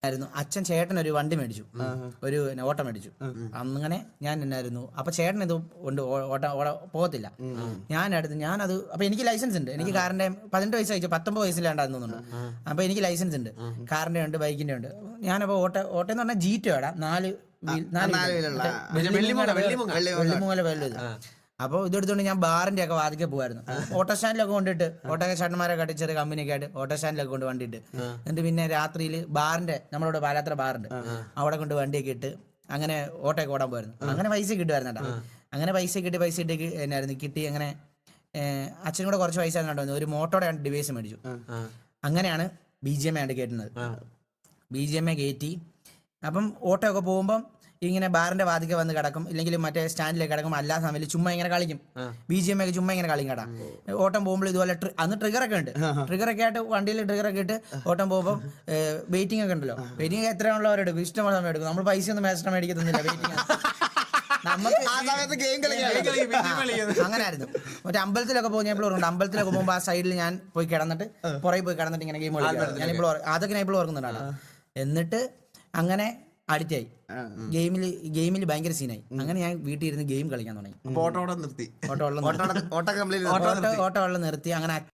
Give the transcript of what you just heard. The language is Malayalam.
ആയിരുന്നു. അച്ഛൻ ചേട്ടൻ ഒരു വണ്ടി മേടിച്ചു, ഒരു ഓട്ടോ മേടിച്ചു. അങ്ങനെ ഞാൻ എന്നായിരുന്നു, അപ്പൊ ചേട്ടൻ ഇത് കൊണ്ട് പോകത്തില്ല. ഞാനത് അപ്പൊ എനിക്ക് ലൈസൻസ് ഉണ്ട്, എനിക്ക് കാറിന്റെ 18 വയസ്സ് അയച്ചു, 19 വയസ്സിലാണ്ടായിരുന്നു തോന്നുന്നു. അപ്പൊ എനിക്ക് ലൈസൻസ് ഉണ്ട്, കാറിന്റെ ഉണ്ട്, ബൈക്കിന്റെ ഉണ്ട്. ഞാനപ്പോ ഓട്ടോ എന്ന് പറഞ്ഞാൽ ജീറ്റോടാ 4 വെള്ളിമുങ്ങല വെള്ളം ഇത്. അപ്പോൾ ഇതെടുത്തുകൊണ്ട് ഞാൻ ബാറിന്റെ ഒക്കെ വാതിക്കെ പോകുമായിരുന്നു. ഓട്ടോ സ്റ്റാൻഡിലൊക്കെ കൊണ്ടിട്ട്, ഓട്ടോ ചേട്ടന്മാരെ കാട്ടി ചെറിയ കമ്പനിയൊക്കെ ആയിട്ട് ഓട്ടോ സ്റ്റാൻഡിലൊക്കെ കൊണ്ട് വണ്ടിയിട്ട്, എന്നിട്ട് പിന്നെ രാത്രിയിൽ ബാറിന്റെ നമ്മളിവിടെ പാലാത്ര ബാറുണ്ട്, അവിടെ കൊണ്ട് വണ്ടിയൊക്കെ ഇട്ട് അങ്ങനെ ഓട്ടോയൊക്കെ ഓടാൻ പോയിരുന്നു. അങ്ങനെ പൈസ കിട്ടുമായിരുന്നു കേട്ടോ. അങ്ങനെ പൈസ ഇട്ട് എന്നായിരുന്നു കിട്ടി. അങ്ങനെ അച്ഛനും കൂടെ കുറച്ച് പൈസ കണ്ടു, ഒരു മോട്ടോയുടെ ഡിവൈസ് മേടിച്ചു. അങ്ങനെയാണ് BGMA ആയിട്ട് കയറ്റുന്നത്. BGMA കയറ്റി. അപ്പം ഓട്ടോ ഒക്കെ പോകുമ്പം ഇങ്ങനെ ബാറിന്റെ വാതിക്കെ വന്ന് കിടക്കും, ഇല്ലെങ്കിൽ മറ്റേ സ്റ്റാൻഡിലേക്ക് കിടക്കും. എല്ലാ സമയത്ത് ചുമ്മാ ഇങ്ങനെ കളിക്കും, BGMA ചുമ്മാ ഇങ്ങനെ കളിക്കും കേട്ടാ. ഓട്ടം പോകുമ്പോൾ ഇതുപോലെ അന്ന് ട്രിഗറൊക്കെ ഉണ്ട്, ട്രിഗറൊക്കെ ആയിട്ട് വണ്ടിയിൽ ട്രിഗറൊക്കെ ഇട്ട് ഓട്ടം പോകുമ്പോൾ വെയിറ്റിംഗ് ഒക്കെ ഉണ്ടല്ലോ. വെയിറ്റിംഗ് എത്രയുള്ളവരെടുക്കും, ഇഷ്ടമുള്ള സമയം എടുക്കും. നമ്മൾ പൈസ ഒന്നും മേടിച്ചിട്ട് മേടിക്കത്തൊന്നുമില്ല, വെയിറ്റിംഗ്. അങ്ങനെ ആയിരുന്നു. മറ്റേ അമ്പലത്തിലൊക്കെ പോകുമ്പോൾ അമ്പലത്തിലൊക്കെ പോകുമ്പോൾ ആ സൈഡിൽ ഞാൻ പോയി കിടന്നിട്ട് പുറകെ പോയി കിടന്നിട്ട് ഇങ്ങനെ ഗെയിം കളിക്കും. ഞാനിപ്പോൾ അതൊക്കെ ഞാൻ ഇപ്പോൾ ഓർക്കുന്നുണ്ടാണ്. എന്നിട്ട് അങ്ങനെ അഡിക്റ്റായി ഗെയിമിൽ ഭയങ്കര സീനായി. അങ്ങനെ ഞാൻ വീട്ടിൽ ഇരുന്ന് ഗെയിം കളിക്കാൻ തുടങ്ങി. ഓട്ടോ നിർത്തി. അങ്ങനെ